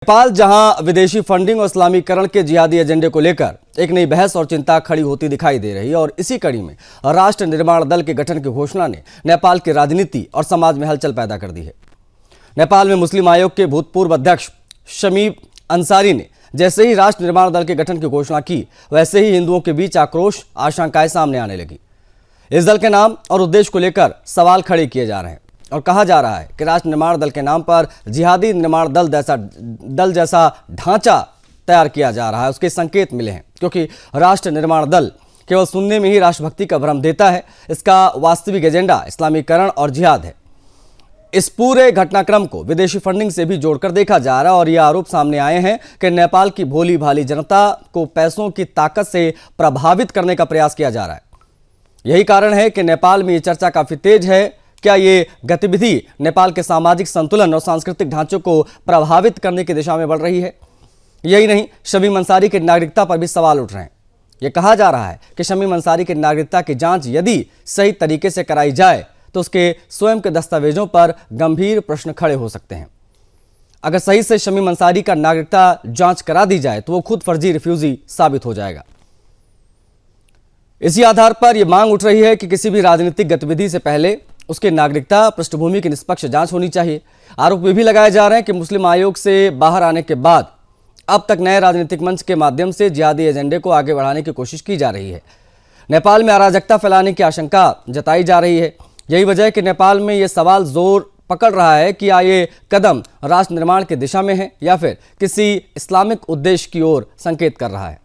नेपाल जहां विदेशी फंडिंग और इस्लामीकरण के जिहादी एजेंडे को लेकर एक नई बहस और चिंता खड़ी होती दिखाई दे रही है और इसी कड़ी में राष्ट्र निर्माण दल के गठन की घोषणा ने नेपाल की राजनीति और समाज में हलचल पैदा कर दी है। नेपाल में मुस्लिम आयोग के भूतपूर्व अध्यक्ष शमीम अंसारी ने जैसे ही राष्ट्र निर्माण दल के गठन की घोषणा की, वैसे ही हिंदुओं के बीच आक्रोश आशंकाएं सामने आने लगी। इस दल के नाम और उद्देश्य को लेकर सवाल खड़े किए जा रहे हैं और कहा जा रहा है कि राष्ट्र निर्माण दल के नाम पर जिहादी निर्माण दल जैसा ढांचा तैयार किया जा रहा है। उसके संकेत मिले हैं, क्योंकि राष्ट्र निर्माण दल केवल सुनने में ही राष्ट्रभक्ति का भ्रम देता है। इसका वास्तविक एजेंडा इस्लामीकरण और जिहाद है। इस पूरे घटनाक्रम को विदेशी फंडिंग से भी जोड़कर देखा जा रहा है और ये आरोप सामने आए हैं कि नेपाल की भोली भाली जनता को पैसों की ताकत से प्रभावित करने का प्रयास किया जा रहा है। यही कारण है कि नेपाल में ये चर्चा काफी तेज है। क्या ये गतिविधि नेपाल के सामाजिक संतुलन और सांस्कृतिक ढांचे को प्रभावित करने की दिशा में बढ़ रही है? यही नहीं, शमीम अंसारी की नागरिकता पर भी सवाल उठ रहे हैं। यह कहा जा रहा है कि शमीम अंसारी की नागरिकता की जांच यदि सही तरीके से कराई जाए तो उसके स्वयं के दस्तावेजों पर गंभीर प्रश्न खड़े हो सकते हैं। अगर सही से शमीम अंसारी का नागरिकता जांच करा दी जाए तो वो खुद फर्जी रिफ्यूजी साबित हो जाएगा। इसी आधार पर यह मांग उठ रही है कि किसी भी राजनीतिक गतिविधि से पहले उसके नागरिकता पृष्ठभूमि की निष्पक्ष जांच होनी चाहिए। आरोप भी लगाए जा रहे हैं कि मुस्लिम आयोग से बाहर आने के बाद अब तक नए राजनीतिक मंच के माध्यम से जिहादी एजेंडे को आगे बढ़ाने की कोशिश की जा रही है। नेपाल में अराजकता फैलाने की आशंका जताई जा रही है। यही वजह है कि नेपाल में यह सवाल जोर पकड़ रहा है कि ये कदम राष्ट्र निर्माण की दिशा में है या फिर किसी इस्लामिक उद्देश्य की ओर संकेत कर रहा है।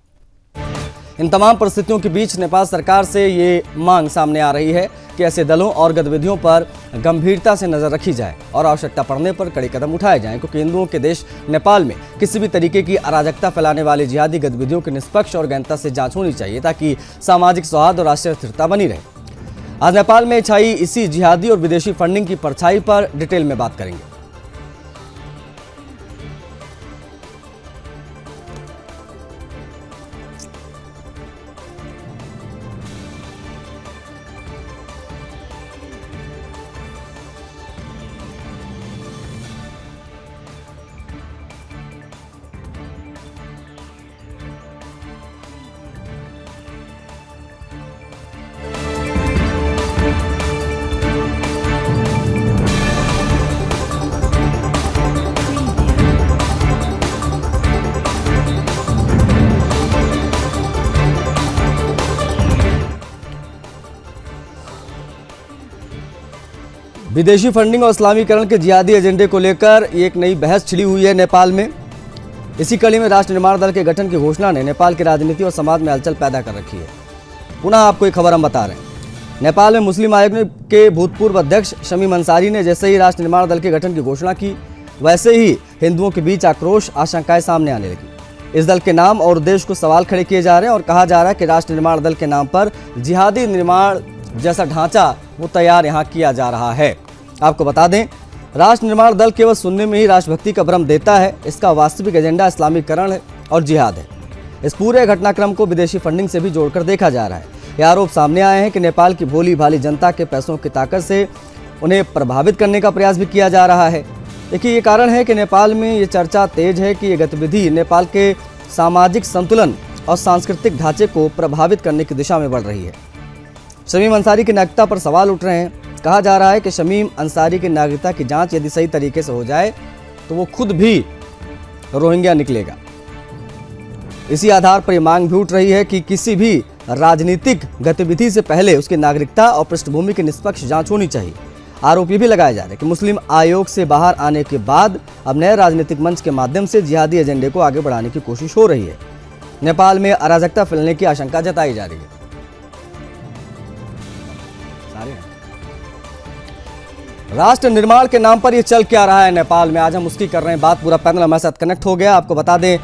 इन तमाम परिस्थितियों के बीच नेपाल सरकार से ये मांग सामने आ रही है कि ऐसे दलों और गतिविधियों पर गंभीरता से नजर रखी जाए और आवश्यकता पड़ने पर कड़े कदम उठाए जाएं, क्योंकि हिंदुओं के देश नेपाल में किसी भी तरीके की अराजकता फैलाने वाली जिहादी गतिविधियों की निष्पक्ष और गहनता से जांच होनी चाहिए, ताकि सामाजिक सौहार्द और राष्ट्रीय स्थिरता बनी रहे। आज नेपाल में छाई इसी जिहादी और विदेशी फंडिंग की परछाई पर डिटेल में बात करेंगे। विदेशी फंडिंग और इस्लामीकरण के जिहादी एजेंडे को लेकर एक नई बहस छिड़ी हुई है नेपाल में। इसी कड़ी में राष्ट्र निर्माण दल के गठन की घोषणा ने नेपाल की राजनीति और समाज में हलचल पैदा कर रखी है। पुनः आपको एक खबर हम बता रहे हैं। नेपाल में मुस्लिम आयोग के भूतपूर्व अध्यक्ष शमीम अंसारी ने जैसे ही राष्ट्र निर्माण दल के गठन की घोषणा की, वैसे ही हिंदुओं के बीच आक्रोश आशंकाएं सामने आने लगी। इस दल के नाम और उद्देश्य को सवाल खड़े किए जा रहे हैं और कहा जा रहा है कि राष्ट्र निर्माण दल के नाम पर जिहादी निर्माण जैसा ढांचा वो तैयार यहाँ किया जा रहा है। आपको बता दें, राष्ट्र निर्माण दल केवल सुनने में ही राष्ट्रभक्ति का भ्रम देता है। इसका वास्तविक एजेंडा इस्लामीकरण है और जिहाद है। इस पूरे घटनाक्रम को विदेशी फंडिंग से भी जोड़कर देखा जा रहा है। ये आरोप सामने आए हैं कि नेपाल की भोली भाली जनता के पैसों की ताकत से उन्हें प्रभावित करने का प्रयास भी किया जा रहा है। देखिए, ये कारण है कि नेपाल में ये चर्चा तेज है कि ये गतिविधि नेपाल के सामाजिक संतुलन और सांस्कृतिक ढांचे को प्रभावित करने की दिशा में बढ़ रही है। शमीम अंसारी की नागरिकता पर सवाल उठ रहे हैं। कहा जा रहा है कि शमीम अंसारी की नागरिकता की जांच यदि सही तरीके से हो जाए तो वो खुद भी रोहिंग्या निकलेगा। इसी आधार पर यह मांग भी उठ रही है कि किसी भी राजनीतिक गतिविधि से पहले उसकी नागरिकता और पृष्ठभूमि की निष्पक्ष जांच होनी चाहिए। आरोप ये भी लगाए जा रहे हैं कि मुस्लिम आयोग से बाहर आने के बाद अब नए राजनीतिक मंच के माध्यम से जिहादी एजेंडे को आगे बढ़ाने की कोशिश हो रही है। नेपाल में अराजकता फैलने की आशंका जताई जा रही है। राष्ट्र निर्माण के नाम पर ये चल क्या रहा है नेपाल में, आज हम उसकी कर रहे हैं बात। पूरा पैनल हमारे साथ कनेक्ट हो गया। आपको बता दें,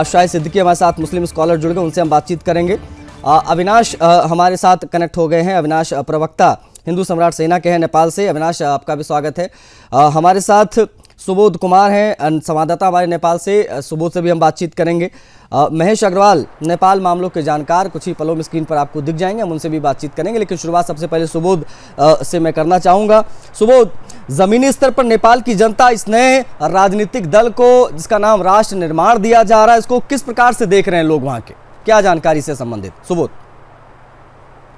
शाहिद सिद्दीकी हमारे साथ मुस्लिम स्कॉलर जुड़ गए, उनसे हम बातचीत करेंगे। अविनाश हमारे साथ कनेक्ट हो गए हैं। अविनाश प्रवक्ता हिंदू सम्राट सेना के हैं नेपाल से। अविनाश, आपका भी स्वागत है। हमारे साथ सुबोध कुमार हैं संवाददाता हमारे नेपाल से। सुबोध से भी हम बातचीत करेंगे। महेश अग्रवाल नेपाल मामलों के जानकार कुछ ही पलों में स्क्रीन पर आपको दिख जाएंगे, हम उनसे भी बातचीत करेंगे, लेकिन शुरुआत सबसे पहले सुबोध से मैं करना चाहूँगा। सुबोध, जमीनी स्तर पर नेपाल की जनता इस नए राजनीतिक दल को जिसका नाम राष्ट्र निर्माण दिया जा रहा है, इसको किस प्रकार से देख रहे हैं लोग वहाँ के, क्या जानकारी से संबंधित? सुबोध।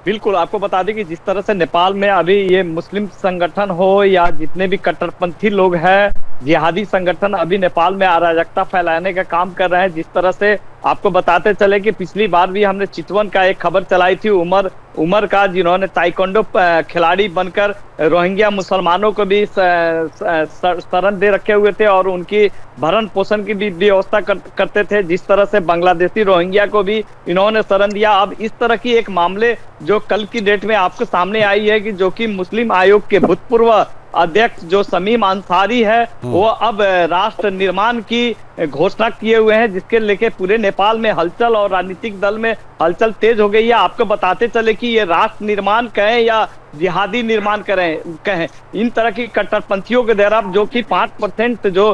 बिल्कुल, आपको बता दें कि जिस तरह से नेपाल में अभी ये मुस्लिम संगठन हो या जितने भी कट्टरपंथी लोग हैं, जिहादी संगठन अभी नेपाल में अराजकता फैलाने का काम कर रहे हैं। जिस तरह से आपको बताते चले कि पिछली बार भी हमने चितवन का एक खबर चलाई थी, उमर का, जिन्होंने ताइक्वांडो खिलाड़ी बनकर रोहिंग्या मुसलमानों को भी शरण दे रखे हुए थे और उनकी भरण पोषण की भी व्यवस्था करते थे। जिस तरह से बांग्लादेशी रोहिंग्या को भी इन्होंने शरण दिया। अब इस तरह की एक मामले जो कल की डेट में आपके सामने आई है कि जो कि मुस्लिम आयोग के भूतपूर्व अध्यक्ष जो शमीम अंसारी है, वो अब राष्ट्र निर्माण की घोषणा किए हुए हैं, जिसके लेके पूरे नेपाल में हलचल और राजनीतिक दल में हलचल तेज हो गई है। आपको बताते चले कि ये राष्ट्र निर्माण कहें या जिहादी निर्माण कहें, इन तरह की कट्टरपंथियों के द्वारा जो कि 5% जो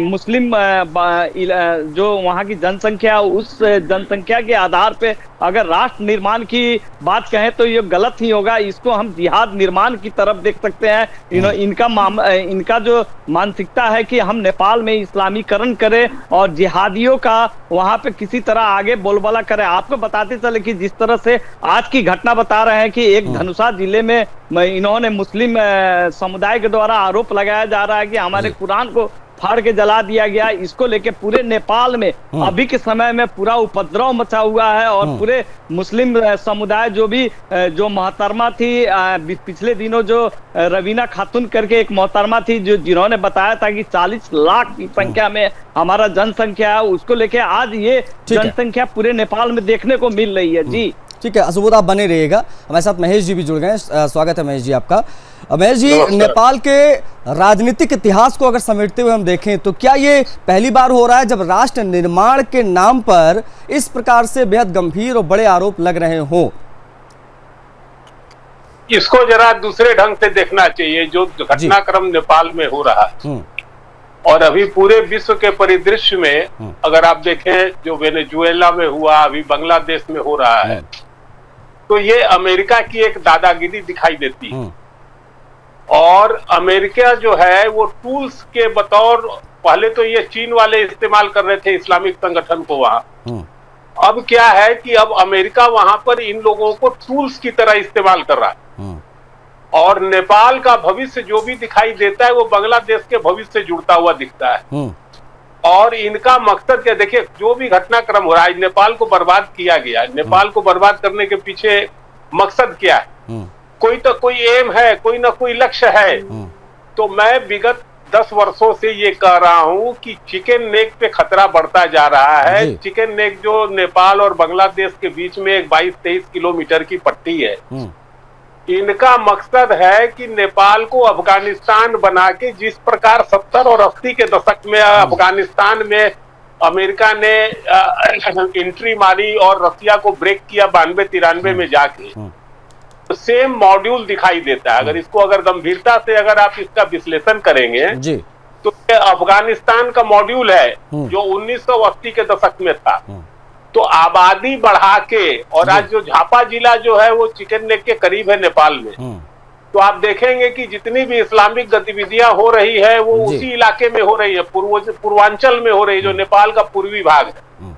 मुस्लिम जो वहाँ की जनसंख्या, उस जनसंख्या के आधार पे अगर राष्ट्र निर्माण की बात कहें तो ये गलत ही होगा। इसको हम जिहाद निर्माण की तरफ देख सकते हैं। इनका जो मानसिकता है कि हम नेपाल में इस्लामीकरण करें और जिहादियों का वहां पे किसी तरह आगे बोलबाला करें। आपको बताते चले कि जिस तरह से आज की घटना बता रहे हैं कि एक धनुषा जिले में इन्होंने मुस्लिम समुदाय के द्वारा आरोप लगाया जा रहा है कि हमारे कुरान को फाड़ के जला दिया गया। इसको लेके पूरे नेपाल में अभी के समय में पूरा उपद्रव मचा हुआ है और पूरे मुस्लिम समुदाय जो मोहतरमा थी, पिछले दिनों जो रवीना खातून करके एक मोहतरमा थी जिन्होंने बताया था कि 40 लाख की संख्या में हमारा जनसंख्या है, उसको लेके आज ये जनसंख्या पूरे नेपाल में देखने को मिल रही है। जी ठीक है सुबोध, आप बने रहिएगा। हमारे साथ महेश जी भी जुड़ गए हैं। स्वागत है महेश जी आपका। महेश जी, नेपाल के राजनीतिक इतिहास को अगर समेटते हुए हम देखें तो क्या ये पहली बार हो रहा है जब राष्ट्र निर्माण के नाम पर इस प्रकार से बेहद गंभीर और बड़े आरोप लग रहे हों? इसको जरा दूसरे ढंग से देखना चाहिए। जो घटनाक्रम नेपाल में हो रहा है और अभी पूरे विश्व के परिदृश्य में अगर आप देखें, जो वेनेजुएला में हुआ, अभी बांग्लादेश में हो रहा है, तो ये अमेरिका की एक दादागिरी दिखाई देती है। और अमेरिका जो है वो टूल्स के बतौर, पहले तो ये चीन वाले इस्तेमाल कर रहे थे इस्लामिक संगठन को वहां, अब क्या है कि अब अमेरिका वहां पर इन लोगों को टूल्स की तरह इस्तेमाल कर रहा है। और नेपाल का भविष्य जो भी दिखाई देता है वो बांग्लादेश के भविष्य से जुड़ता हुआ दिखता है। और इनका मकसद क्या, देखिए जो भी घटनाक्रम हो रहा है, नेपाल को बर्बाद किया गया है। नेपाल को बर्बाद करने के पीछे मकसद क्या है? कोई तो कोई एम है, कोई ना कोई लक्ष्य है। तो मैं विगत 10 वर्षों से ये कह रहा हूं कि चिकन नेक पे खतरा बढ़ता जा रहा है। चिकन नेक जो नेपाल और बांग्लादेश के बीच में एक 22-23 किलोमीटर की पट्टी है, इनका मकसद है कि नेपाल को अफगानिस्तान बना के, जिस प्रकार 70 और 80 के दशक में अफगानिस्तान में अमेरिका ने एंट्री मारी और रसिया को ब्रेक किया 92-93 में जाके, तो सेम मॉड्यूल दिखाई देता है। अगर गंभीरता से अगर आप इसका विश्लेषण करेंगे जी, तो ये अफगानिस्तान का मॉड्यूल है जो 1980 के दशक में था। तो आबादी बढ़ा के, और आज जो झापा जिला जो है वो चिकन नेक के करीब है नेपाल में, तो आप देखेंगे कि जितनी भी इस्लामिक गतिविधियां हो रही है वो उसी इलाके में हो रही है, पूर्वांचल में हो रही है, जो नेपाल का पूर्वी भाग है।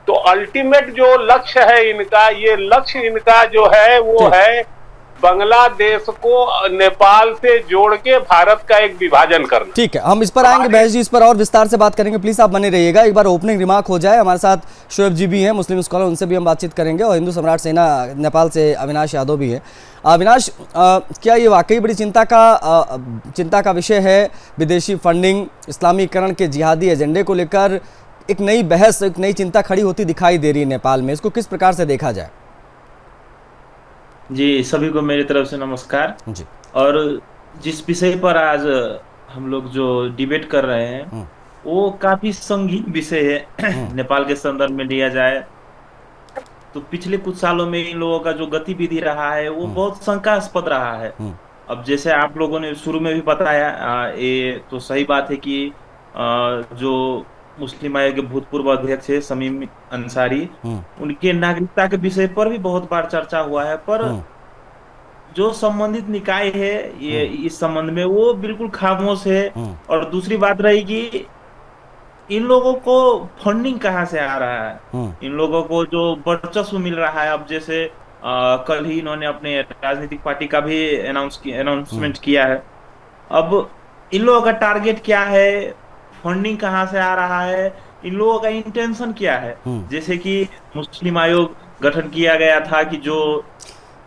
तो अल्टीमेट जो लक्ष्य है इनका, ये लक्ष्य इनका जो है वो है बांग्लादेश को नेपाल से जोड़ के भारत का एक विभाजन करना। ठीक है, हम इस पर आएंगे महेश जी, इस पर और विस्तार से बात करेंगे। प्लीज आप बने रहिएगा। एक बार ओपनिंग रिमार्क हो जाए। हमारे साथ शोएब जी भी हैं, मुस्लिम स्कॉलर, उनसे भी हम बातचीत करेंगे, और हिंदू सम्राट सेना नेपाल से अविनाश यादव भी है। अविनाश, क्या ये वाकई बड़ी चिंता का विषय है? विदेशी फंडिंग, इस्लामीकरण के जिहादी एजेंडे को लेकर एक नई बहस, एक नई चिंता खड़ी होती दिखाई दे रही है नेपाल में, इसको किस प्रकार से देखा जाए? जी, सभी को मेरी तरफ से नमस्कार जी। और जिस विषय पर आज हम लोग जो डिबेट कर रहे हैं वो काफी संगीन विषय है। नेपाल के संदर्भ में लिया जाए तो पिछले कुछ सालों में इन लोगों का जो गतिविधि रहा है वो बहुत शंकास्पद रहा है। अब जैसे आप लोगों ने शुरू में भी बताया, ये तो सही बात है कि जो मुस्लिम आयोग के भूतपूर्व अध्यक्ष है शमीम अंसारी, उनके नागरिकता के विषय पर भी बहुत बार चर्चा हुआ है, पर जो संबंधित निकाय है ये इस संबंध में वो बिल्कुल खामोश है। और दूसरी बात रही कि इन लोगों को फंडिंग कहाँ से आ रहा है, इन लोगों को जो वर्चस्व मिल रहा है। अब जैसे कल ही इन्होंने अपने राजनीतिक पार्टी का भी अनाउंसमेंट किया है। अब इन लोगों का टारगेट क्या है, फंडिंग कहाँ से आ रहा है, इन लोगों का इंटेंशन क्या है। जैसे कि मुस्लिम आयोग गठन किया गया था कि जो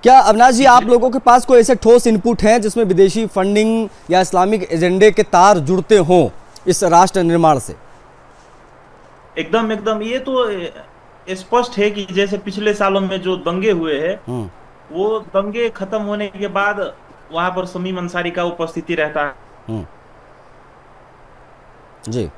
क्या अविनाश जी आप लोगों के पास कोई ऐसे ठोस इनपुट हैं जिसमें विदेशी फंडिंग या इस्लामिक एजेंडे के तार जुड़ते हों इस राष्ट्र निर्माण से? एकदम ये तो स्पष्ट है कि जैसे पिछले सालों में जो दंगे हुए हैं, वो दंगे खत्म होने के बाद वहां पर शमीम अंसारी का उपस्थिति रहता है। जी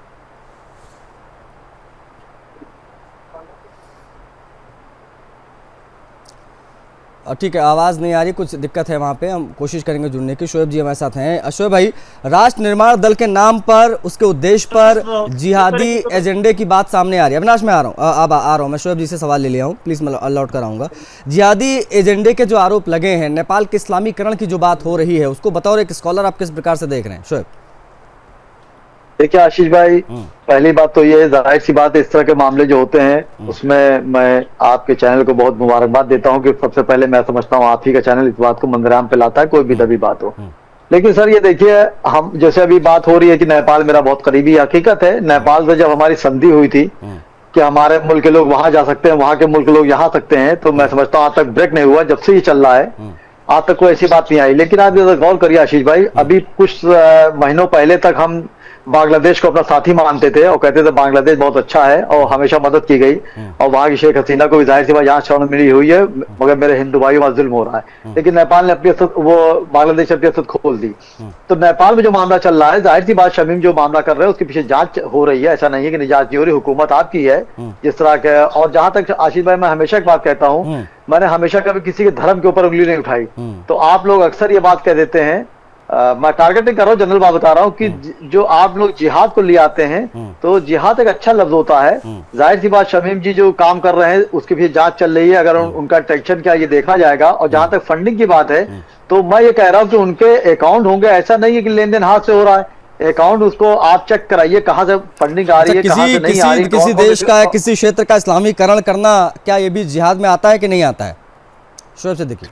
ठीक है, आवाज़ नहीं आ रही, कुछ दिक्कत है वहाँ पे, हम कोशिश करेंगे जुड़ने की। शोएब जी हमारे साथ हैं। शोएब भाई, राष्ट्र निर्माण दल के नाम पर, उसके उद्देश्य पर जिहादी एजेंडे की बात सामने आ रही है। अविनाश मैं आ रहा हूँ, अब आ रहा हूँ, मैं शोएब जी से सवाल ले लिया हूँ, प्लीज़ मैं अलॉट कराऊंगा। जिहादी एजेंडे के जो आरोप लगे हैं, नेपाल के इस्लामीकरण की जो बात हो रही है, उसको बतौर एक स्कॉलर आप किस प्रकार से देख रहे हैं शोएब? देखिए आशीष भाई, पहली बात तो ये जाहिर सी बात है, इस तरह के मामले जो होते हैं उसमें मैं आपके चैनल को बहुत मुबारकबाद देता हूं कि सबसे पहले मैं समझता हूं आप ही का चैनल इस बात को मंजराम पे लाता है, कोई भी दबी बात हो। लेकिन सर ये देखिए, हम जैसे अभी बात हो रही है कि नेपाल मेरा बहुत करीबी, हकीकत है नेपाल से जब हमारी संधि हुई थी कि हमारे मुल्क के लोग वहां जा सकते हैं, वहां के मुल्क के लोग यहाँ सकते हैं, तो मैं समझता हूँ आज तक ब्रेक नहीं हुआ, जब से ये चल रहा है आज तक कोई ऐसी बात नहीं आई। लेकिन आप ये गौर करिए आशीष भाई, अभी कुछ महीनों पहले तक हम बांग्लादेश को अपना साथी मानते थे और कहते थे बांग्लादेश बहुत अच्छा है और हमेशा मदद की गई, और वहां की शेख हसीना को भी जाहिर सी बात यहाँ शरण मिली हुई है, मगर मेरे हिंदू भाइयों में जुल्म हो रहा है। लेकिन नेपाल ने अपनी वो बांग्लादेश अपनी असद खोल दी। तो नेपाल में जो मामला चल रहा है, जाहिर सी बात शमीम जो मामला कर रहे हैं उसके पीछे जांच हो रही है, ऐसा नहीं है कि नहीं जांच नहीं हो रही, हुकूमत आपकी है जिस तरह के। और जहां तक आशीष भाई, मैं हमेशा एक बात कहता हूँ, मैंने हमेशा कभी किसी के धर्म के ऊपर उंगली नहीं उठाई। तो आप लोग अक्सर ये बात कह देते हैं, मैं टारगेट नहीं कर रहा हूँ, जनरल बात बता रहा हूँ कि जो आप लोग जिहाद को ले आते हैं, तो जिहाद एक अच्छा लफ्ज होता है। जाहिर सी बात शमीम जी जो काम कर रहे हैं उसकी भी जांच चल रही है, अगर उनका टेंशन क्या ये देखा जाएगा। और जहां तक फंडिंग की बात है, तो मैं ये कह रहा हूँ कि उनके अकाउंट होंगे, ऐसा नहीं है कि लेन देन हाथ से हो रहा है, अकाउंट उसको आप चेक कराइए कहाँ से फंडिंग आ रही है, कहाँ से नहीं आ रही। किसी देश का, किसी क्षेत्र का इस्लामीकरण करना, क्या ये भी जिहाद में आता है कि नहीं आता है? शोएब से देखिए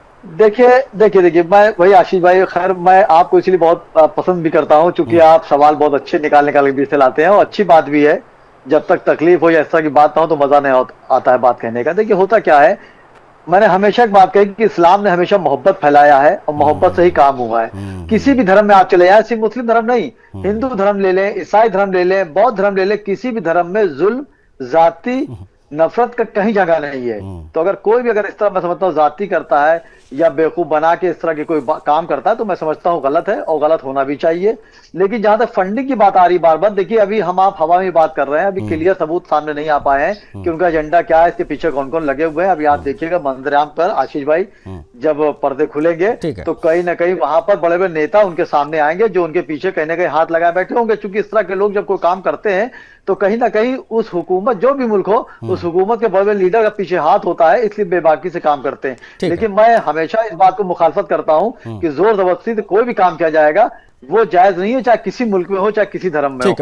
मैं वही आशीष भाई, खैर मैं आपको इसलिए बहुत पसंद भी करता हूं क्योंकि आप सवाल बहुत अच्छे निकाल के बीच से लाते हैं, और अच्छी बात भी है। जब तक तकलीफ हो या इस तरह की बात ना हो तो मजा नहीं आता है बात कहने का। देखिए होता क्या है, मैंने हमेशा एक बात कही कि इस्लाम ने हमेशा मोहब्बत फैलाया है और मोहब्बत से ही काम हुआ है। किसी भी धर्म में आप चले जाए, सिर्फ मुस्लिम धर्म नहीं, हिंदू धर्म ले लें, ईसाई धर्म ले लें, बौद्ध धर्म ले लें, किसी भी धर्म में जुल्म, जाति, नफरत का कहीं जगह नहीं है। तो अगर कोई भी अगर इस तरह मैं समझता हूँ जाति करता है या बेवकूफ बना के इस तरह के कोई काम करता है, तो मैं समझता हूँ गलत है और गलत होना भी चाहिए। लेकिन जहां तक फंडिंग की बात आ रही बार बार, देखिए अभी हम आप हवा में बात कर रहे हैं, अभी क्लियर सबूत सामने नहीं आ पाए हैं कि उनका एजेंडा क्या है, इसके पीछे कौन कौन लगे हुए हैं। अभी आप देखिएगा मंजराम पर आशीष भाई, जब पर्दे खुलेंगे तो कहीं ना कहीं वहां पर बड़े बड़े नेता उनके सामने आएंगे जो उनके पीछे कहीं ना कहीं हाथ लगाए बैठे होंगे। चूंकि इस तरह के लोग जब कोई काम करते हैं तो कहीं ना कहीं उस हुकूमत, जो भी मुल्क हो, उस हुकूमत के बड़े बड़े लीडर का पीछे हाथ होता है, इसलिए बेबाकी से काम करते हैं। लेकिन मैं हमेशा इस बात को मुखालफत करता हूं कि जोर जबरदस्ती से कोई भी काम किया जाएगा वो जायज नहीं है, चाहे किसी मुल्क में हो चाहे किसी धर्म में हो।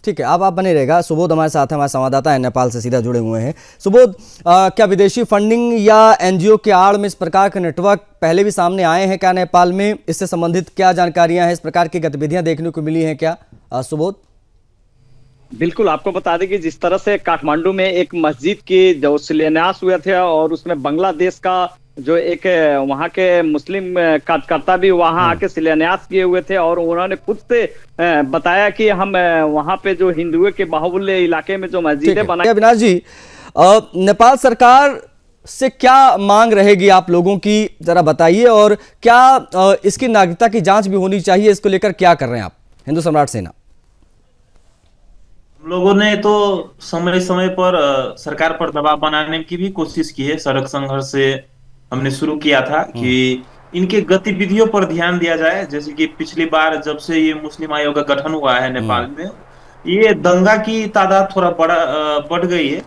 ठीक है, अब आप बने रहेगा। सुबोध हमारे साथ है, हमारे संवाददाता है, नेपाल से सीधा जुड़े हुए हैं। सुबोध, क्या विदेशी फंडिंग या एनजीओ के आड़ में इस प्रकार के नेटवर्क पहले भी सामने आए हैं क्या नेपाल में? इससे संबंधित क्या जानकारियां हैं, इस प्रकार की गतिविधियां देखने को मिली हैं क्या सुबोध? बिल्कुल, आपको बता दें कि जिस तरह से काठमांडू में एक मस्जिद की जो शिलान्यास हुए थे और उसमें बांग्लादेश का जो एक वहां के मुस्लिम कार्यकर्ता भी वहां आके शिलान्यास किए हुए थे, और उन्होंने खुद से बताया कि हम वहां पे जो हिंदुओं के बाहुल्य इलाके में जो मस्जिदें बनाई। अविनाश जी, नेपाल सरकार से क्या मांग रहेगी आप लोगों की, जरा बताइए, और क्या इसकी नागरिकता की जांच भी होनी चाहिए, इसको लेकर क्या कर रहे हैं आप, हिंदू सम्राट सेना? हम लोगों ने तो समय समय पर सरकार पर दबाव बनाने की भी कोशिश की है। सड़क संघर्ष से हमने शुरू किया था कि इनके गतिविधियों पर ध्यान दिया जाए। जैसे कि पिछली बार जब से ये मुस्लिम आयोग का गठन हुआ है नेपाल में, ये दंगा की तादाद थोड़ा बढ़ गई है।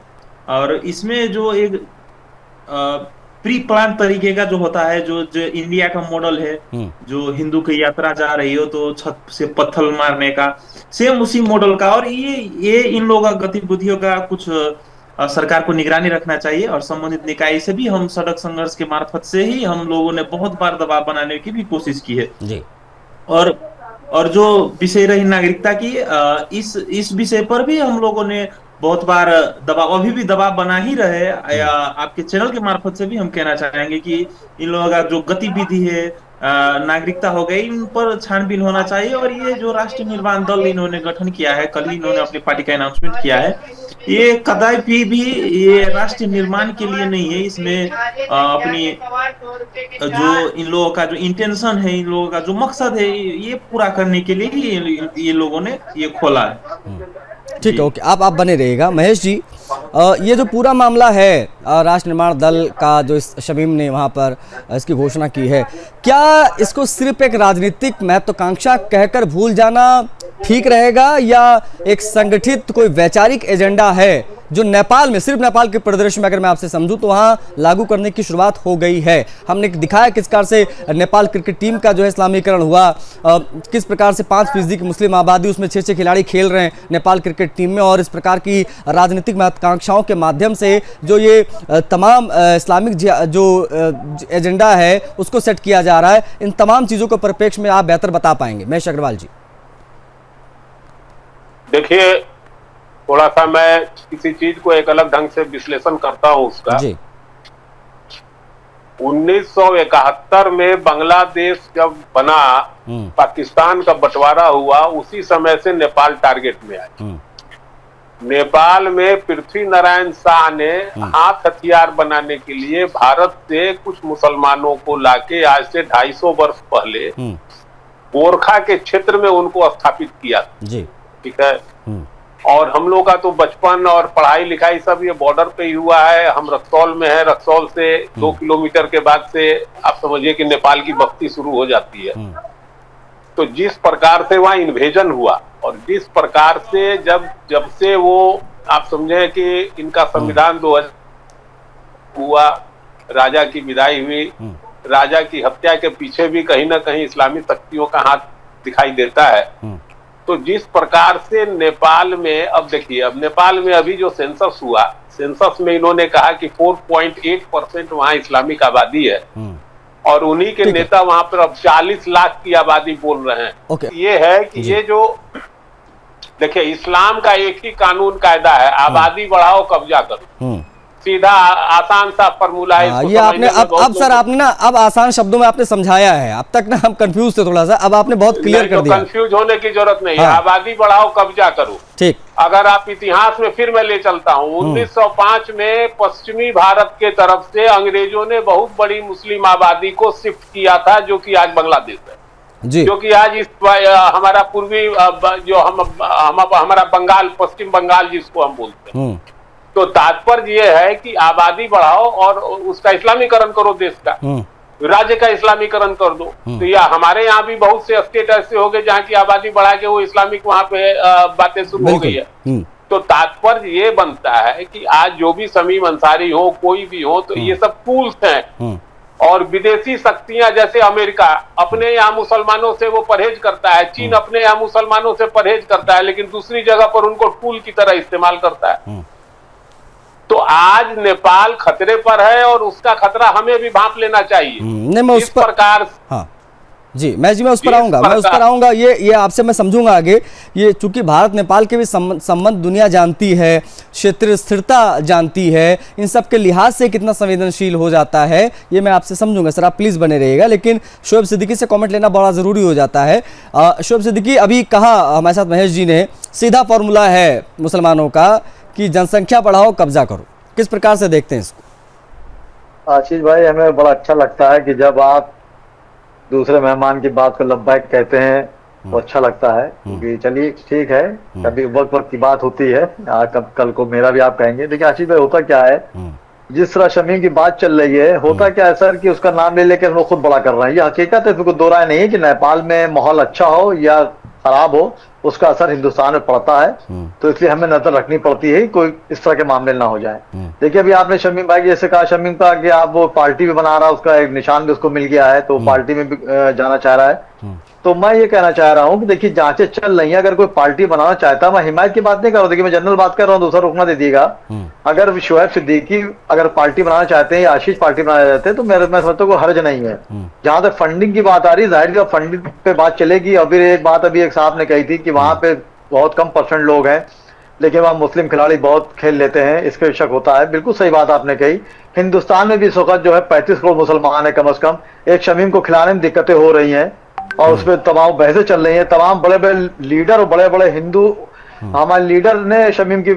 और इसमें जो एक प्री प्लान तरीके का जो होता है, जो इंडिया का मॉडल है, जो हिंदू की यात्रा जा रही हो तो छत से पत्थर मारने का, सेम उसी मॉडल का। और ये इन लोगों का गतिविधियों का कुछ सरकार को निगरानी रखना चाहिए। और संबंधित निकाय से भी हम सड़क संघर्ष के मार्फत से ही हम लोगों ने बहुत बार दबाव बनाने की भी कोशिश की है जी। और जो विषय रही नागरिकता की, इस विषय पर भी हम लोगों ने बहुत बार दबाव, अभी भी दबाव बना ही रहे। आपके चैनल के मार्फत से भी हम कहना चाहेंगे कि इन लोगों का जो गतिविधि है, नागरिकता हो गई, इन पर छानबीन होना चाहिए। और ये जो राष्ट्रीय निर्माण दल इन्होंने गठन किया है, कल ही इन्होंने अपनी पार्टी का अनाउंसमेंट किया है, ये कदापि भी ये राष्ट्रीय निर्माण के लिए नहीं है। इसमें अपनी जो इन लोगों का जो इंटेंशन है, इन लोगों का जो मकसद है, ये पूरा करने के लिए ही ये लोगों ने ये खोला है। ठीक है, ओके, आप बने रहिएगा। महेश जी, ये जो पूरा मामला है, राष्ट्र निर्माण दल का जो इस शमीम ने वहाँ पर इसकी घोषणा की है, क्या इसको सिर्फ एक राजनीतिक महत्वाकांक्षा कहकर भूल जाना ठीक रहेगा, या एक संगठित कोई वैचारिक एजेंडा है जो नेपाल में, सिर्फ नेपाल के परिदृश्य में अगर मैं आपसे समझूं तो वहाँ लागू करने की शुरुआत हो गई है? हमने दिखाया किस प्रकार से नेपाल क्रिकेट टीम का जो है इस्लामीकरण हुआ, किस प्रकार से 5% की मुस्लिम आबादी, उसमें 6 खिलाड़ी खेल रहे हैं नेपाल क्रिकेट टीम में, और इस प्रकार की राजनीतिक महत्वाकांक्षाओं के माध्यम से जो ये तमाम इस्लामिक जो एजेंडा है उसको सेट किया जा रहा है। इन तमाम चीज़ों को परिप्रेक्ष्य में आप बेहतर बता पाएंगे महेश अग्रवाल जी। देखिए, थोड़ा सा मैं किसी चीज को एक अलग ढंग से विश्लेषण करता हूं उसका। 1971 में बांग्लादेश जब बना, पाकिस्तान का बंटवारा हुआ, उसी समय से नेपाल टारगेट में आया। नेपाल में पृथ्वी नारायण शाह ने हाथ हथियार बनाने के लिए भारत से कुछ मुसलमानों को लाके आज से 250 वर्ष पहले गोरखा के क्षेत्र में उनको स्थापित किया। ठीक है। और हम लोग का तो बचपन और पढ़ाई लिखाई सब ये बॉर्डर पे ही हुआ है। हम रक्सौल में है, रक्सौल से 2 किलोमीटर के बाद से आप समझिए कि नेपाल की बस्ती शुरू हो जाती है। तो जिस प्रकार से वहाँ इन्वेजन हुआ और जिस प्रकार से जब से वो आप समझे कि इनका संविधान 2000 हुआ, राजा की विदाई हुई, राजा की हत्या के पीछे भी कहीं ना कहीं इस्लामी शक्तियों का हाथ दिखाई देता है। तो जिस प्रकार से नेपाल में, अब देखिए, अब नेपाल में अभी जो सेंसस हुआ, सेंसस में इन्होंने कहा कि 4.8% वहाँ इस्लामिक आबादी है और उन्हीं के नेता वहाँ पर अब 40 लाख की आबादी बोल रहे हैं। ये है कि ये जो देखिए, इस्लाम का एक ही कानून कायदा है, आबादी बढ़ाओ कब्जा करो, सीधा आसान सा फॉर्मूला है। ये आपने अब सर आपने ना अब आसान शब्दों में आपने समझाया है। अब तक ना हम कंफ्यूज थे थोड़ा सा, अब आपने बहुत क्लियर कर दिया। कंफ्यूज होने की जरूरत नहीं है, आबादी बढ़ाओ कब्जा करो। ठीक। अगर आप इतिहास में फिर मैं ले चलता हूँ, 1905 में पश्चिमी भारत के तरफ से अंग्रेजों ने बहुत बड़ी मुस्लिम आबादी को शिफ्ट किया था, जो कि आज बांग्लादेश है जी। जो कि आज इस हमारा पूर्वी जो हमारा बंगाल, पश्चिम बंगाल जिसको हम बोलते हैं। तो तात्पर्य ये है कि आबादी बढ़ाओ और उसका इस्लामीकरण करो, देश का राज्य का इस्लामीकरण कर दो। तो या हमारे यहाँ भी बहुत से स्टेट ऐसे हो गए जहाँ की आबादी बढ़ा के वो इस्लामिक वहाँ पे बातें शुरू हो गई है। तो तात्पर्य ये बनता है कि आज जो भी शमीम अंसारी हो, कोई भी हो, तो ये सब टूल्स हैं। और विदेशी शक्तियां जैसे अमेरिका अपने यहाँ मुसलमानों से वो परहेज करता है, चीन अपने यहाँ मुसलमानों से परहेज करता है, लेकिन दूसरी जगह पर उनको टूल की तरह इस्तेमाल करता है। तो आज नेपाल खतरे पर है और उसका खतरा हमें भी भांप लेना चाहिए। नहीं, मैं उस प्रकार जी मैं उस पर आऊंगा, ये आपसे मैं समझूंगा आगे। ये चूंकि भारत नेपाल के भी संबंध दुनिया जानती है, क्षेत्रीय स्थिरता जानती है, इन सब के लिहाज से कितना संवेदनशील हो जाता है ये मैं आपसे समझूंगा। सर आप प्लीज बने रहिएगा, लेकिन शोएब सिद्दीकी से कमेंट लेना बड़ा जरूरी हो जाता है। शोएब सिद्दीकी, अभी कहा हमारे साथ महेश जी ने, सीधा फॉर्मूला है मुसलमानों का कि जनसंख्या बढ़ाओ कब्जा करो, किस प्रकार से देखते हैं इसको? आशीष भाई, हमें बड़ा अच्छा लगता है कि जब आप दूसरे मेहमान की बात को लब्बैक कहते हैं तो अच्छा लगता है। क्योंकि चलिए ठीक है, कभी वक्त की बात होती है, कल को मेरा भी आप कहेंगे। देखिए आशीष भाई, होता क्या है जिस तरह शमीम की बात चल रही है, होता क्या है सर कि उसका नाम ले लेकर हम लोग खुद बड़ा कर रहे हैं। ये हकीकत है, इसमें कोई दो राय नहीं है कि नेपाल में माहौल अच्छा हो या खराब हो, उसका असर हिंदुस्तान में पड़ता है। तो इसलिए हमें नजर रखनी पड़ती है कोई इस तरह के मामले ना हो जाए। देखिए अभी आपने शमीम भाई जैसे कहा, शमीम का कि आप वो पार्टी भी बना रहा है, उसका एक निशान भी उसको मिल गया है, तो पार्टी में भी जाना चाह रहा है। तो मैं ये कहना चाह रहा हूँ कि देखिए जांचें चल रही हैं, अगर कोई पार्टी बनाना चाहता है, मैं हिमायत की बात नहीं कर रहा हूँ, देखिए मैं जनरल बात कर रहा हूँ, दूसरा रुकना दे दिएगा। अगर शोएब सिद्दीकी अगर पार्टी बनाना चाहते हैं या आशीष पार्टी बनाना चाहते हैं, तो मैं समझता हूँ हर्ज नहीं है। जहां तक फंडिंग की बात आ रही है, जाहिर है फंडिंग पे बात चलेगी। और फिर एक बात अभी एक साहब ने कही थी कि वहां पे बहुत कम % लोग हैं, लेकिन वहां मुस्लिम खिलाड़ी बहुत खेल लेते हैं, इसका शक होता है। बिल्कुल सही बात आपने कही। हिंदुस्तान में भी इस वक्त जो है 35 करोड़ मुसलमान है कम से कम। एक शमीम को खिलाने में दिक्कतें हो रही हैं और उसमें तमाम बहसें चल रही हैं। तमाम बड़े बड़े लीडर और बड़े बड़े हिंदू, हमारे लीडर ने शमीम की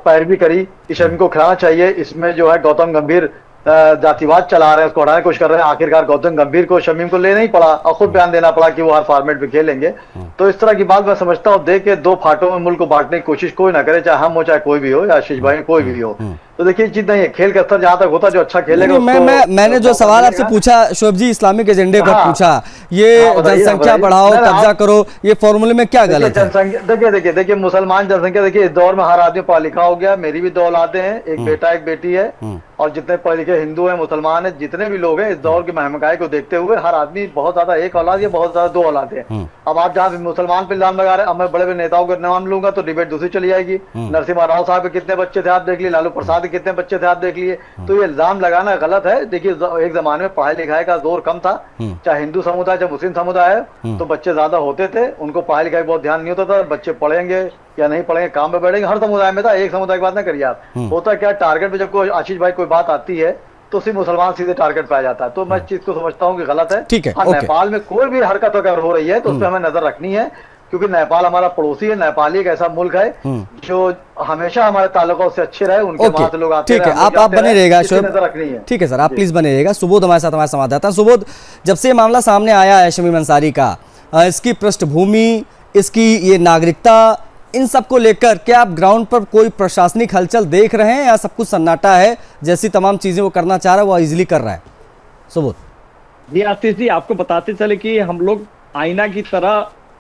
पैरवी करी कि शमीम को खिलाना चाहिए। इसमें जो है गौतम गंभीर जातिवाद चला रहे हैं, उसको हटाने की कोशिश कर रहे हैं। आखिरकार गौतम गंभीर को शमीम को लेना ही पड़ा और खुद बयान देना पड़ा कि वो हर फॉर्मेट में खेलेंगे। तो इस तरह की बात मैं समझता हूँ, देख के दो फाटों में मुल्क को बांटने की कोशिश कोई ना करे, चाहे हम हो चाहे कोई भी हो, या आशीष भाई कोई भी हो। तो देखिए चीज नहीं है, खेल का स्तर जहां तक होता जो अच्छा खेलेगा। मैंने जो सवाल आपसे पूछा शोएब जी, इस्लामिक एजेंडे पर पूछा, ये जनसंख्या बढ़ाओ कब्जा करो, ये फॉर्मूले में क्या गलत है? जनसंख्या देखिए मुसलमान जनसंख्या देखिए इस दौर में हर आदमी पढ़ा लिखा हो गया। मेरी भी 2 औलादें हैं, एक बेटा एक बेटी है, और जितने पढ़े लिखे हिंदू हैं मुसलमान हैं जितने भी लोग हैं, इस दौर की महंगाई को देखते हुए हर आदमी बहुत ज्यादा एक औलाद या बहुत ज्यादा 2 औलादें हैं। अब आप जहाँ मुसलमान पे इल्जाम लगा रहे हैं, अब मैं बड़े बड़े नेताओं का नाम लूंगा तो डिबेट दूसरी चली जाएगी। नरसिम्हा राव साहब के कितने बच्चे थे आप देख लिए, लालू प्रसाद के कितने बच्चे थे आप देख लिए। तो ये इल्जाम लगाना गलत है। देखिए एक जमाने में पढ़ाई लिखाई का जोर कम था, चाहे हिंदू समुदाय चाहे मुस्लिम समुदाय है, तो बच्चे ज्यादा होते थे, उनको पढ़ाई लिखाई बहुत ध्यान नहीं होता था। बच्चे पढ़ेंगे या नहीं पढ़ेंगे, काम पे बैठेंगे, हर समुदाय में था, एक समुदाय की बात ना करिए आप। होता क्या, टारगेट पे जब कोई आशीष भाई कोई बात आती है तो सिर्फ मुसलमान सीधे टारगेट पे आ जाता है। तो मैं चीज को समझता हूँ कि गलत है। ठीक है, नेपाल में कोई भी हरकत अगर हो रही है तो उस पर हमें नजर रखनी है, क्योंकि नेपाल हमारा पड़ोसी है। नेपाल एक ऐसा मुल्क है जो हमेशा हमारे ताल्लुकों से अच्छे रहे, उनके वहां से लोग आते हैं। ठीक है, आप बने रहेगा शोएब। ठीक है सर, आप प्लीज बने रहेगा। सुबोध हमारे साथ, हमारे संवाददाता। सुबोध, जब से मामला सामने आया है शमीम अंसारी का, इसकी पृष्ठभूमि, इसकी ये नागरिकता, इन सब को लेकर क्या आप ग्राउंड पर कोई प्रशासनिक हलचल देख रहे हैं, या सब कुछ सन्नाटा है, जैसी तमाम चीजें वो करना चाह रहा है वो इजीली कर रहा है? सुबोध जी, आशीष जी, आपको बताते चले कि हम लोग आईना की तरह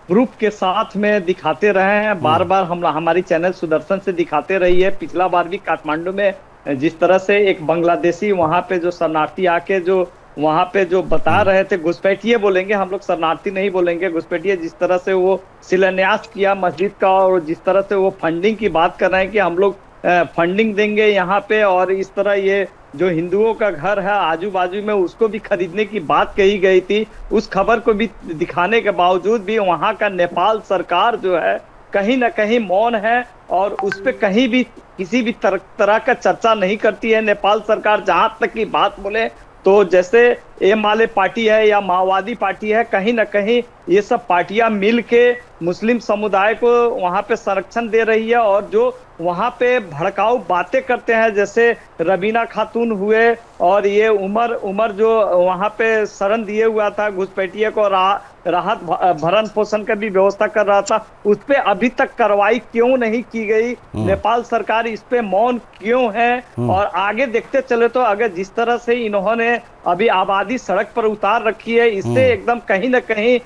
प्रूफ के साथ में दिखाते रहे हैं, बार बार हम हमारी चैनल सुदर्शन से दिखाते रही है। पिछला बार भी काठमांडू में जिस तरह से एक बांग्लादेशी वहां पे जो शरणार्थी आके जो वहां पे जो बता रहे थे, घुसपैठिए बोलेंगे हम लोग, शरणार्थी नहीं बोलेंगे, घुसपैठिए, जिस तरह से वो शिलान्यास किया मस्जिद का, और जिस तरह से वो फंडिंग की बात कर रहे हैं कि हम लोग फंडिंग देंगे यहाँ पे, और इस तरह ये जो हिंदुओं का घर है आजू बाजू में उसको भी खरीदने की बात कही गई थी। उस खबर को भी दिखाने के बावजूद भी वहां का नेपाल सरकार जो है कहीं ना कहीं मौन है, और उस पे कहीं भी किसी भी तरह का चर्चा नहीं करती है नेपाल सरकार। जहां तक की बात बोले तो जैसे एमआलए पार्टी है या माओवादी पार्टी है, कहीं ना कहीं ये सब पार्टियां मिल के मुस्लिम समुदाय को वहां पे संरक्षण दे रही है, और जो वहां पे भड़काऊ बातें करते हैं, जैसे रबीना खातून हुए, और ये उमर जो वहां पे शरण दिए हुआ था घुसपैठिए को, राहत भरण पोषण का भी व्यवस्था कर रहा था, उस पे अभी तक कार्रवाई क्यों नहीं की गई? नेपाल सरकार इस पे मौन क्यों है? और आगे देखते चले तो अगर जिस तरह से इन्होंने अभी आबादी सड़क पर उतार रखी है, इससे एकदम कहीं ना कहीं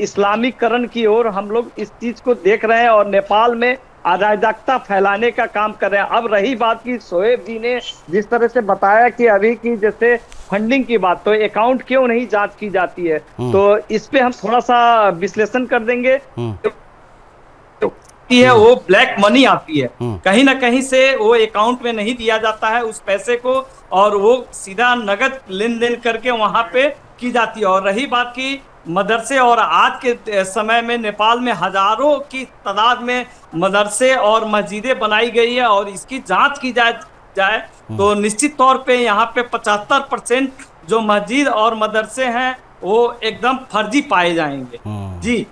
इस्लामीकरण की ओर हम लोग इस चीज को देख रहे हैं, और नेपाल में अराजकता फैलाने का काम कर रहे हैं। अब रही बात की शोएब जी ने जिस तरह से बताया कि अभी की जैसे फंडिंग की बात, तो अकाउंट क्यों नहीं जांच की जाती है, तो इस पे हम थोड़ा सा विश्लेषण कर देंगे। है वो ब्लैक मनी आती है, कहीं ना कहीं से वो अकाउंट में नहीं दिया जाता है उस पैसे को, और वो सीधा नगद लेन देन करके वहां पे की जाती है। और रही बात की मदरसे, और आज के समय में नेपाल में हजारों की तादाद में मदरसे और मस्जिदें बनाई गई है, और इसकी जांच की जाए तो निश्चित तौर पे यहाँ पे 75% जो मस्जिद और मदरसे हैं वो एकदम फर्जी पाए जाएंगे। जी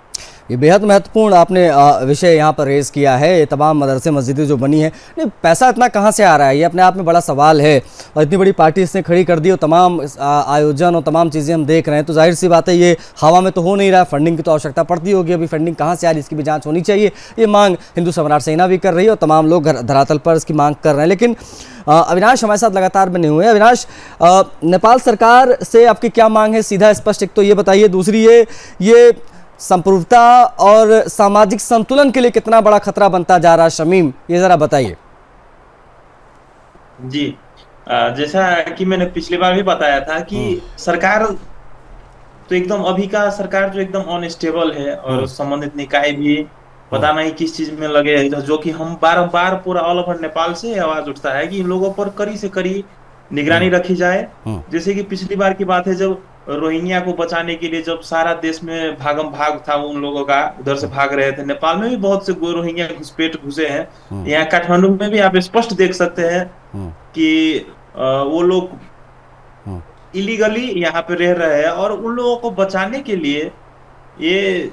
ये बेहद महत्वपूर्ण आपने विषय यहाँ पर रेज किया है। ये तमाम मदरसे मस्जिदें जो बनी हैं, नहीं पैसा इतना कहाँ से आ रहा है, ये अपने आप में बड़ा सवाल है। और इतनी बड़ी पार्टी इसने खड़ी कर दी और तमाम आयोजन और तमाम चीज़ें हम देख रहे हैं, तो जाहिर सी बात है ये हवा में तो हो नहीं रहा है। फंडिंग की तो आवश्यकता पड़ती होगी, अभी फंडिंग कहाँ से आ रही है इसकी भी जाँच होनी चाहिए। ये मांग हिंदू सम्राट सेना भी कर रही है और तमाम लोग धरातल पर इसकी मांग कर रहे हैं। लेकिन अविनाश हमारे साथ लगातार बने हुए हैं। अविनाश, नेपाल सरकार से आपकी क्या मांग है, सीधा स्पष्ट एक तो ये बताइए। दूसरी ये संप्रभुता और सामाजिक संतुलन के लिए कितना बड़ा खतरा बनता जा रहा है शमीम, ये जरा बताइए। जी, जैसा कि मैंने पिछली बार भी बताया था कि सरकार तो एकदम अभी का सरकार जो एकदम अनस्टेबल है और संबंधित निकाय भी पता नहीं किस चीज में लगे हैं, जो कि हम बार-बार पूरा ऑल ओवर नेपाल से आवाज उठता है कि इन लोगों पर कड़ी से कड़ी निगरानी रखी जाए। जैसे कि पिछली बार की बात है, जब रोहिंग्या को बचाने के लिए जब सारा देश में भागम भाग था उन लोगों का, उधर से भाग रहे थे। नेपाल में भी बहुत से रोहिंग्या घुसपैठ घुसे हैं। यहाँ काठमांडू में भी आप स्पष्ट देख सकते हैं कि वो लोग इलीगली यहाँ पे रह रहे हैं। और उन लोगों को बचाने के लिए ये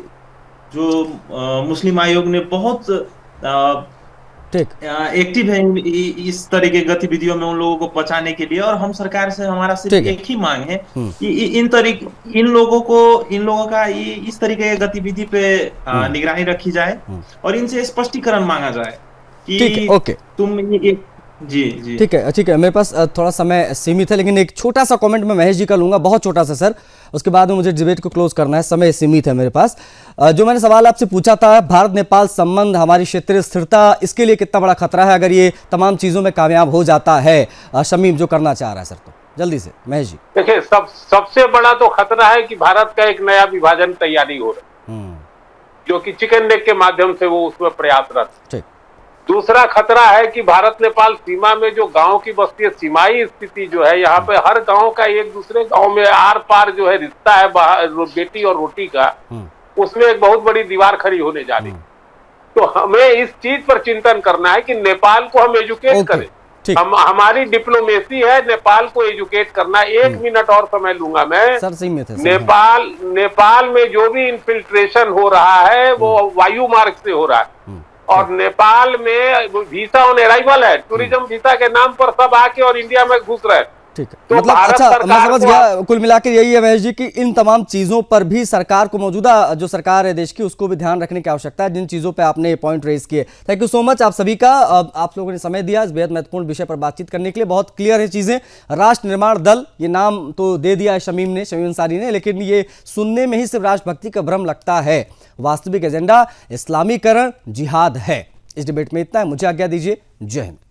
जो मुस्लिम आयोग ने बहुत एक्टिव है इस तरह के गतिविधियों में उन लोगों को बचाने के लिए। और हम सरकार से हमारा सिर्फ एक ही मांग है कि इन लोगों का इस तरीके की गतिविधि पे निगरानी रखी जाए और इनसे स्पष्टीकरण मांगा जाए कि तुम जी ठीक है। मेरे पास थोड़ा समय सीमित है, लेकिन एक छोटा सा कमेंट मैं महेश जी का लूंगा, बहुत छोटा सा सर, उसके बाद में मुझे डिबेट को क्लोज करना है, समय सीमित है मेरे पास। जो मैंने सवाल आपसे पूछा था, भारत नेपाल संबंध, हमारी क्षेत्रीय स्थिरता, इसके लिए कितना बड़ा खतरा है अगर ये तमाम चीजों में कामयाब हो जाता है? शमीम जो करना चाह रहा है सर, तो जल्दी से महेश जी। देखिए, सबसे बड़ा तो खतरा है कि भारत का एक नया विभाजन तैयारी हो रहा है, जो कि चिकन नेक के माध्यम से वो उसमें प्रयासरत। दूसरा खतरा है कि भारत नेपाल सीमा में जो गांव की बस्ती, सीमाई स्थिति जो है, यहाँ पे हर गांव का एक दूसरे गांव में आर पार जो है रिश्ता है बेटी और रोटी का, उसमें एक बहुत बड़ी दीवार खड़ी होने जा रही। तो हमें इस चीज पर चिंतन करना है कि नेपाल को हम एजुकेट करें। हमारी डिप्लोमेसी है नेपाल को एजुकेट करना। 1 मिनट और समय लूंगा मैं। नेपाल में जो भी इन्फिल्ट्रेशन हो रहा है वो वायु मार्ग से हो रहा है, और नेपाल में वीजा ऑन अराइवल है, टूरिज्म वीजा के नाम पर सब आके और इंडिया में घुस रहे हैं। ठीक है, तो मतलब अच्छा, मैं समझ गया। कुल मिलाकर यही है महेश जी कि इन तमाम चीजों पर भी सरकार को, मौजूदा जो सरकार है देश की, उसको भी ध्यान रखने की आवश्यकता है, जिन चीजों पे आपने ये पॉइंट रेज किए। थैंक यू सो मच आप सभी का, आप लोगों ने समय दिया इस बेहद महत्वपूर्ण विषय पर बातचीत करने के लिए। बहुत क्लियर है चीजें। राष्ट्र निर्माण दल, ये नाम तो दे दिया है शमीम अंसारी ने, लेकिन ये सुनने में ही सिर्फ राष्ट्रभक्ति का भ्रम लगता है। वास्तविक एजेंडा इस्लामीकरण, जिहाद है। इस डिबेट में इतना है, मुझे आज्ञा दीजिए। जय हिंद।